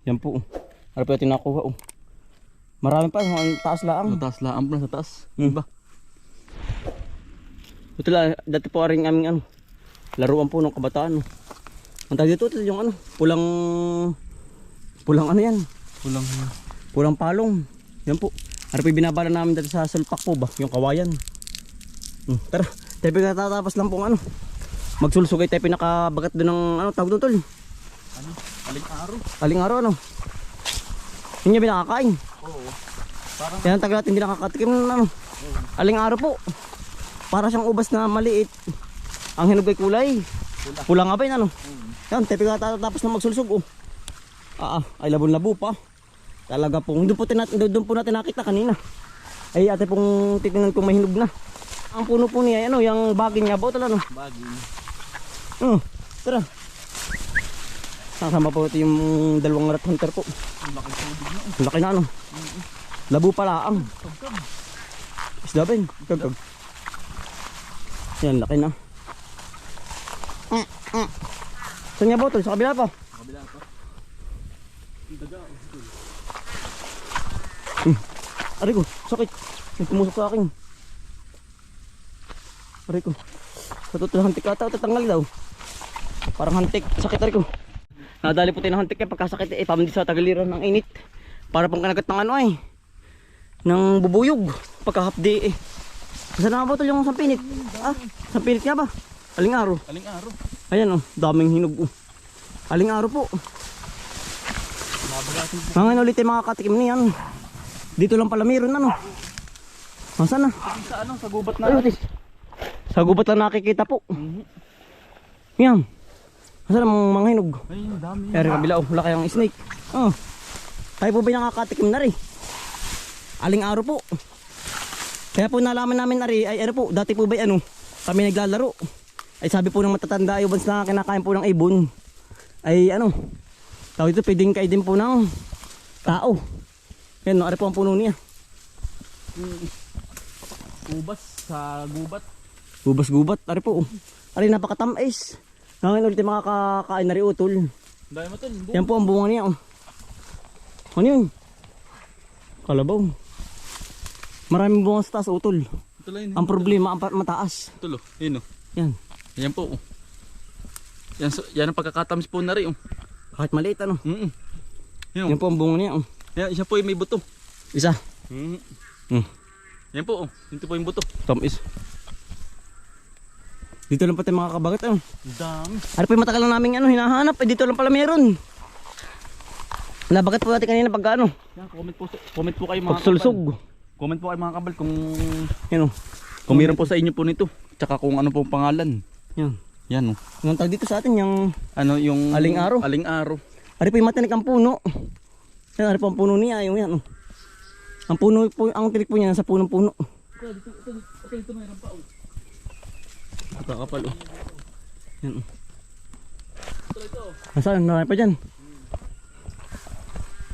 Yan po. Ano po natin nakuha oh. Marami pa, ang taas laang. Mataas laang pa sa taas. Ba? Ito lang, dati po rin aming ano, laruan po ng kabataan. Ang tawag dito, ito yung ano, pulang ano yan? Pulang palong. Yan po. Ano po yung binabala namin dati sa sulpak po ba? Yung kawayan. Tara, tayo pinatapos lang po ano. Magsulsugay tayo pinakabagat doon ng ano, tawag doon tol. Ano? Aling-araw. Aling-araw ano? Hindi niya binakakain. Oo. Parang Yan ang tagal natin hindi nakakatikim ng ano. Aling-araw po. Para siyang ubas na maliit. Ang hinog ay kulay. Pula nga ba yun ano? Yan, tayo pinatapos na magsulsug oh. Ay labon-labo pa. Talaga po. Doon po natin nakita kanina. Ay ate pong titingnan kung may hinog na. Ang puno po niya, ano, yung bagin niya, botol ano? baging. Tara. Kasama po ito yung dalawang rat hunter po. Ang laki tubig na. Ang laki na ano. Labo pala ang. Isda ba yun? Kagkag. Yan, laki na. Saan niya botol? Sa kabila pa? Sa kabila pa. Daga. Aray ko, sakit. May tumusok sa akin. Aray ko. Sa totoo hantik ata, tatanggal daw. Parang hantik, sakit aray ko. Nadali po tayo ng hantik pagkasakit pamdi sa tagaliran ng init. Para pang kanagat ng ano ay. Ng bubuyog. Pagka-half-day Saan na nga botol yung sampinit? Sampinit nga ba? Aling-araw. Aling-araw. Ayan daming hinog Aling-araw po. Mabagatin po. Ngayon ulit tayo makakatikim niyan. Dito lang pala meron ano. Nasaan na? Sa ano, sa gubat na. Ay, sa gubat lang nakikita po. Yan. Nasaan ang mga hinog? Ay, dami. Kaya kabila wala kayang snake. Tayo po ba nakakatikim na rin? Aling-araw po. Kaya po nalaman namin na rin, ay ano po, dati po ba ano, kami naglalaro. Ay sabi po ng matatanda, yung once na kinakain po ng ibon, ay ano, tawag ito, pwedeng kain din po ng tao. Yan, ano po ang puno niya. Ubas sa gubat. Gubas-gubat, ari po. Ari napakatamis. Ngayon ulit makakakain na rin utol. Dahil mo ito. Yan po ang bunga niya. Ano yun? Kalabaw. Maraming bunga sa taas utol. Ito lang yun. Ang problema ang mataas. Ito lo. Yun o. Yan. Yan po. Yan ang pagkakatamis po na rin. Kahit maliit ano. Yan Yan po ang bunga niya. Yan, isa po yung may buto. Isa. Yan po. Ito po yung buto. Tamis. Dito lang pati mga kabagat ano. Dami. Ano po yung matagal na namin ano, hinahanap. Dito lang pala meron. Nabagat po natin kanina pag ano. Yan, comment po kayo mga Pagsulsog. kabal. Comment po kayo mga kabal kung Yan o. kung meron po sa inyo po nito. Tsaka kung ano pong pangalan. Yan. Yan o. Ang tag dito sa atin yung Ano yung Aling-araw. Aling-araw. Ari po yung matinik ang puno. Yan, ari po ang puno niya. Yung yan. Ang puno po, ang tinik po niya nasa punong-puno. Ito mayroon pa. Kakapal Yan. Ito. Nasaan? Marami pa dyan.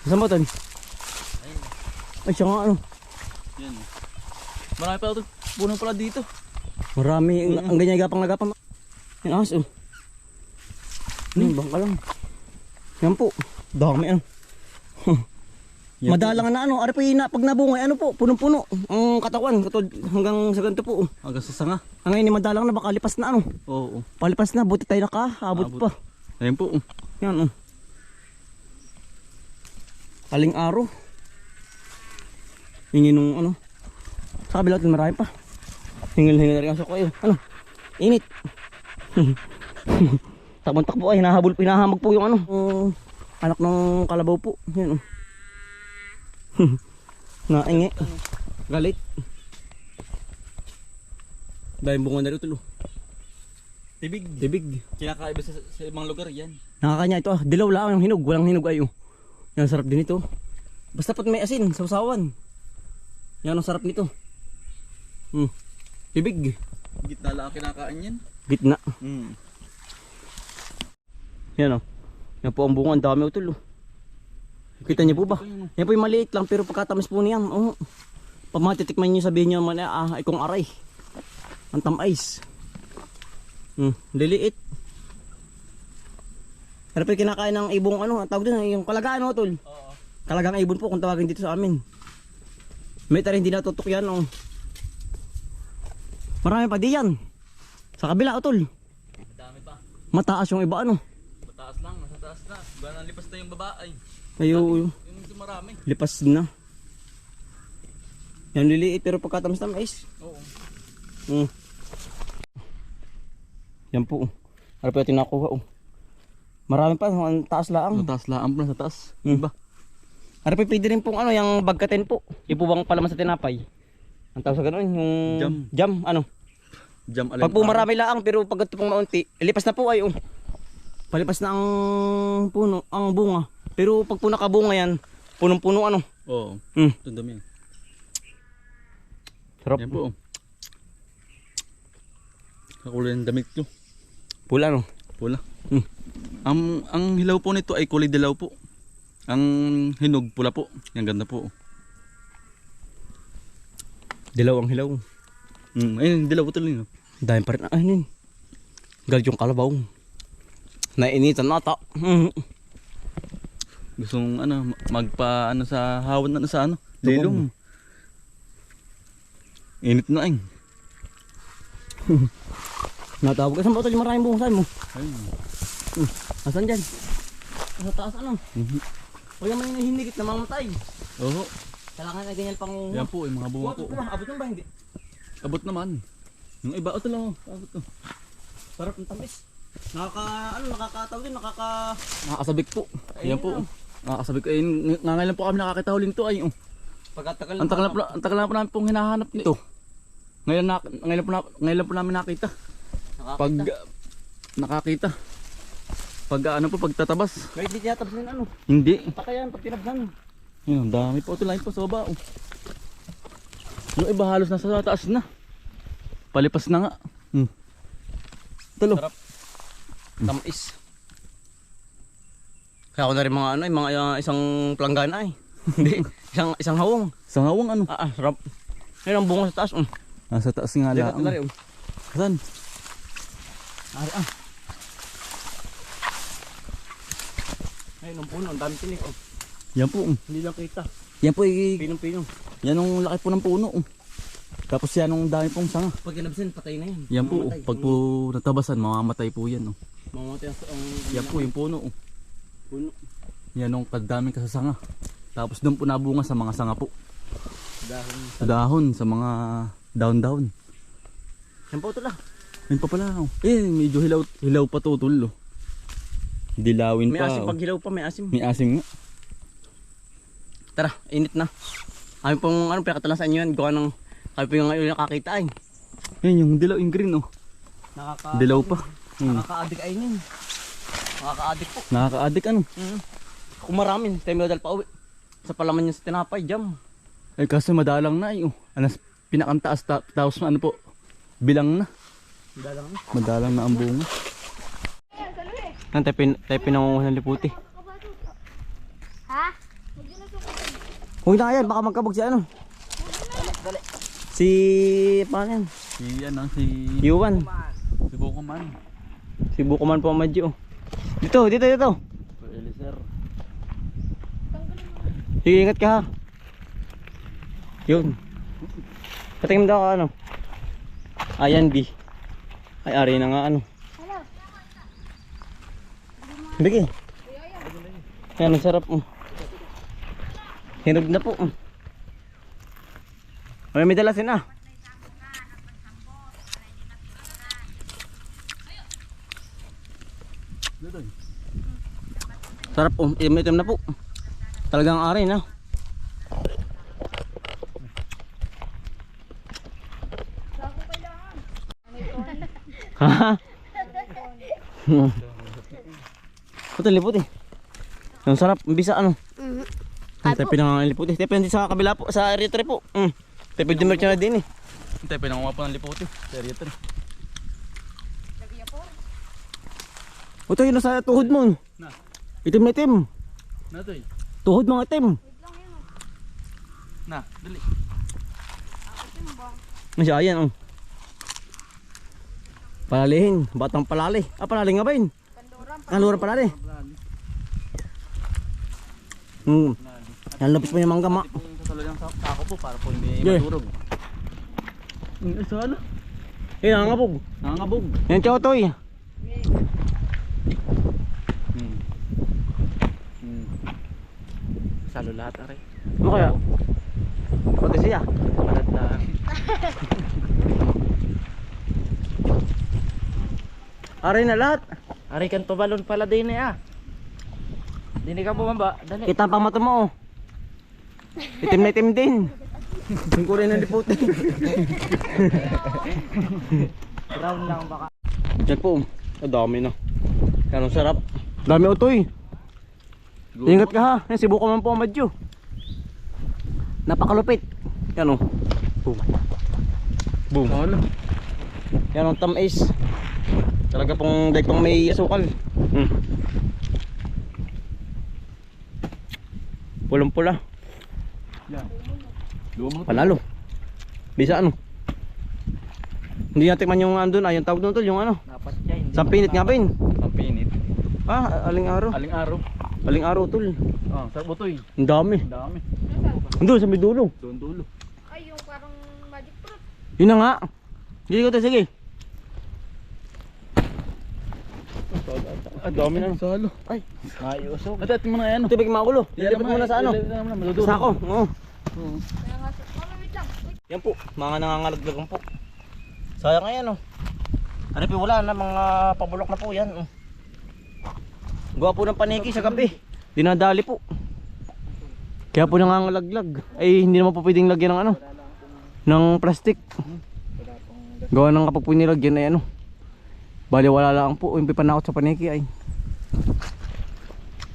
Nasaan mo ton? Ay siya nga ano. Yan o. Marami pa ito. Puno pala dito. Marami. Ang ganyan gapang-nagapang. Yan ahas oh. Bangka lang. Yan po. Dami ano. Madalang na ano. Ari po yung pag nabungay ano po. Punong-puno. Ang katawan. Hanggang sa ganito po. Hanggang sa sanga. Ang ngayon madalang na baka lipas na ano. Oo. Palipas na. Buti tayo nakaabot pa. Ayan po. Yan oh. Aling-araw. Hingin nung ano. Sa kabila natin marami pa. Hingil-hingil na rin ako kayo. Ano? Init. Takbo-takbo ay hinahamag po yung ano. Anak ng kalabaw po. Yan oh. Naingi. Galit. Dahil bunga na rin ito. Tibig. Tibig. Kinakaiba sa ibang lugar yan. Nakakanya ito dilaw lang ang hinog. Walang hinog ayo. Yan sarap din ito. Basta pat may asin, sausawan. Yan ang sarap nito. Tibig. Gitna lang ang kinakain yan. Gitna. Yan o. Yan po ang bunga. Ang dami utol. Kita niyo po ba? Yan po yung maliit lang pero pagkatamis po niyan. Pag matitikman niyo sabihin niyo ay kung aray. Ang tamais. Liliit. Pero pa kinakain ng ibong ano, ang tawag doon, yung kalagaan no, tol. Oo. Kalagang ibon po kung tawagin dito sa amin. May tarin hindi natutok yan oh. Marami pa diyan. Sa kabila utol. Madami pa. Mataas yung iba ano. Mataas lang, nasa taas na. Gano'n lipas na yung babae. Ayo, Yung marami. lipas na. Yan liliit pero pagkatamis-tamis. Oo. Yan po. Ano pa yung tinakuha oh. Marami pa, ang taas laang. Mataas lang sa taas. Ba? Ano pa pwede rin pong ano, yung bagkaten po. Ipubang palaman sa tinapay. Ang tawag sa gano'n, yung jam ano. Jam alin. Pag po marami laang pero pag ito pong maunti, lipas na po ay oh. Palipas na ang puno, ang bunga. Pero pag po nakabunga yan, punong-puno ano. Oo. Mm. Ito dami. Sarap. Yan po. Kakulay ng damit nyo. Pula no. Pula. Hmm. Ang hilaw po nito ay kulay dilaw po. Ang hinog pula po. Yan ganda po. Dilaw ang hilaw. Ayun, dilaw po tuloy. No? Dahil pa rin. Ay, yun. Galit yung kalabaw. Nainitan nata. Gustong ano, magpa ano sa hawan na sa ano. Lilong. Init na ay. Natawag ka. Saan ba ito yung maraming bungsan mo? Ayun. Asan dyan? Sa taas ano? O yung may hinigit na mamatay. Oo. Kailangan na ganyan pang... Yan po, yung mga bunga po. Abot mo ba? Hindi. Abot naman. Yung iba, ito lang. Abot to. Sarap ng tamis. Nakakatawag din, Nakakasabik po. Ayun Yan po. Nakakasabik. Ayun, ngayon po kami nakakitahuling to ay. Pagkatagal Ang tagal na po namin pong hinahanap nito. Ngayon po namin nakita. Pag nakakita. Pag ano po, pagtatabas. Kahit di tiyatabs din ano. Hindi. Patayan, pag tinabsan. Yun, ang dami po. Ito lang po sa baba. Yung iba halos nasa taas na. Palipas na nga. Talo. Sarap. Tamis. Kaya ako na rin mga ano, mga isang planggana eh. Hindi, isang hawong. Sa ngawang ano? Sarap. Ayun ang bunga sa taas. Nasa taas nga lang. Saan? Ari Ayun ang puno, ang dami tinik. Yan po. Hindi lang kita. Yan po. Pinong-pinong. Yan ang laki po ng puno. Tapos yan ang dami pong sanga. Pag kinabsin, patay na yan. Yan po. Mamamatay. Pag po natabasan, mamamatay po yan. Mamamatay ang... Yan po yung puno. Puno. Yan ang kadaming kasasanga. Tapos doon po nabunga sa mga sanga po. Dahon. Sa dahon, sa mga down. Yan po ito lang. Yan pa pala. Medyo hilaw pa to tulo. Dilawin May pa. asim, pag hilaw pa may asim. May asim nga. Tara, init na. Kami pong pinakatalasan nyo yan. Gawa ng... Kami po yung ngayon nakakita ay. Yan yung dilaw, yung green Dilaw pa. Nakaka-addict ay nin. Nakaka-addict po. Nakaka-addict ano. Kung marami, tayo may dadal pa uwi. Sa palaman niya sa tinapay, jam. Eh kasi madalang na Anas pinakantaas tapos ano po. Bilang na. Madalang na ang bunga. Tayo pinangunguhan ng liputi. Ha? Huwag na yan, baka magkabog si ano. Si... paano yan? Si Yuan. Si Bukuman. Si Bukuman po ang madyo. Dito. Eliser. Sige, ingat ka ha. Yun. Patingin daw ka ano. Ayan B. Ay, ari na nga ano. Bigi. Yan, ang sarap. Hinog na po. May dalasin ah. Sarap itim na po. Talagang ari na. Ha? Puto lipot eh. Ang sarap, bisa ano. Tayo pinangangalipot eh. Tayo pinangalipot sa kabila po, sa area 3 po. Tayo pinangalipot na din eh. Tayo pinangawa po ng liputi. Seryo to. Puto yun sa tuhod mo. Itim na itim. Natoy. Tuhod mga itim. Na, dali. Masya ayan oh. Palalihin, batang palali. Palali nga ba yun? Kanluran palali. Yan, lapis mo yung mangga, ma. Pati po yung sa sako po para po hindi Yeah. madurog. Sana. Yan, nangangabog. Nangangabog. Yan, chotoy. Salo lahat are. Ano kaya? Pati siya. Palat na. Aray na lahat. Ari kan tubalon pala din eh ah. Dini ka bumaba. Dali. Kita ang pamato mo, oh. Itim na itim din. Yung kulay ng liputin. Brown lang baka. Diyan po. Ang dami na. Yan, ang sarap. Dami utoy. Ingat ka ha. Yan, sibukan man po ang madyo. Napakalupit. Yan o. Boom. Boom. Yan ang tamis. Talaga pong daig pang may asukal. Pulang pula. Yan. Lumot. Panalo. Bisa ano. Hindi natin man yung andun. Ay, yung tawag doon tol. Yung ano. Dapat siya. Sampinit nga pin. Sampinit. Ah, aling araw. Aling araw. Aling araw tol. Ah, sa butoy. Ang dami. Ang dami. Doon sa may dulo. Doon dulo. Ay, yung parang magic fruit. Yun na nga. Hindi ko tayo, sige. Ang dami na. Salo. Ay, Ayusok. At mo na yan. tubig makulo. Ilapit mo na sa ano. Sako. Oo. Kaya nga, mama, wait lang. Wait. Yan po, mga nangangalaglagan po. Sayang ngayon, oh. Ano po, wala na, mga pabulok na po yan. Oh. Gawa po ng paniki sa gabi. Dinadali po. Kaya po nangangalaglag. Ay, hindi naman po pwedeng lagyan ng ano, ng plastic. Gawa ng kapag po nilagyan ay ano, bali wala lang po, yung pipanakot sa paniki ay.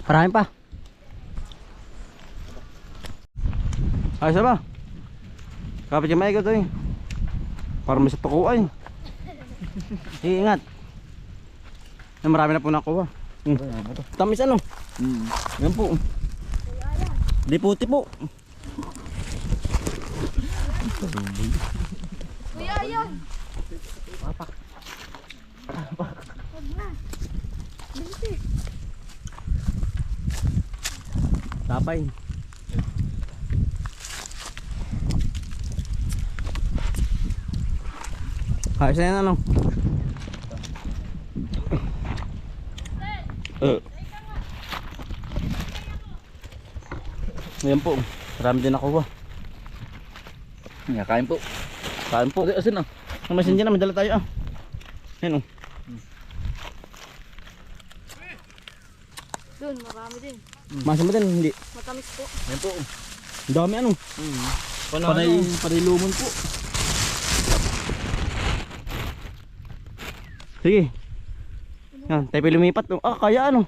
Marami pa. Ayos na ba? Kapit yung maigot eh. Para may sa pakuay. Iingat. Ay, marami na po nakuha. Tamis ano? Yan po. Diputi po. Kuya, ayun. Huwag na. Bilis. Tapay. Ayos na yan ano? Ayan po. Marami din nakuha. Kain po. Kain po. Asin ah. Ang masin dyan na, madala tayo ah. Ayan o. Doon, marami din. Masin mo din, hindi. Matamis po. Yan po. Ang dami ano. Panay lumon po. Sige. Yan, tayo pa lumipat. Ah, kaya ano.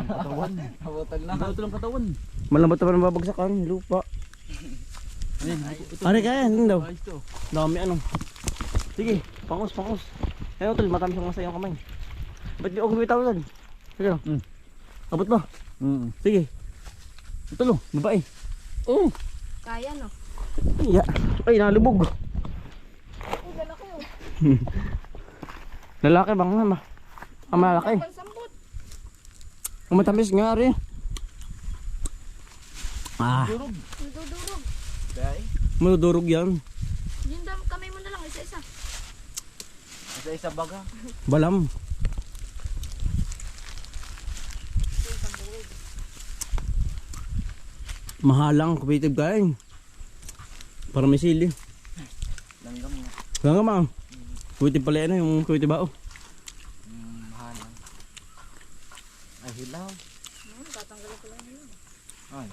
Katawan. Habotag na. Habotag ng katawan. Malambot pa ng babagsakan, lupa. Pare kaya, hindi daw. Ayos to. Dami ano. Sige, pangos. Ayun tol, matamis ang masa yung kamay. Ba't di ako bitaw tol? Sige. Abot ba? Sige. Ito lo, babae. Oh. Kaya, no? Yeah. Ay, nalubog. Oh, lalaki oh. Lalaki bang nga ma? Ang malaki. Pansambot. Ang matamis nga rin. Ah, Nagdudurog. madudurog yan. Yun daw, kamay mo na lang, isa-isa. Isa-isa baga. Balam. Mahalang competitive kain. Para may sili. Langgam nga. Ganga ma. Competitive pala yan yung competitive bao. Mahalang. Ay hilaw. Tatanggalin ko lang yun. Ay.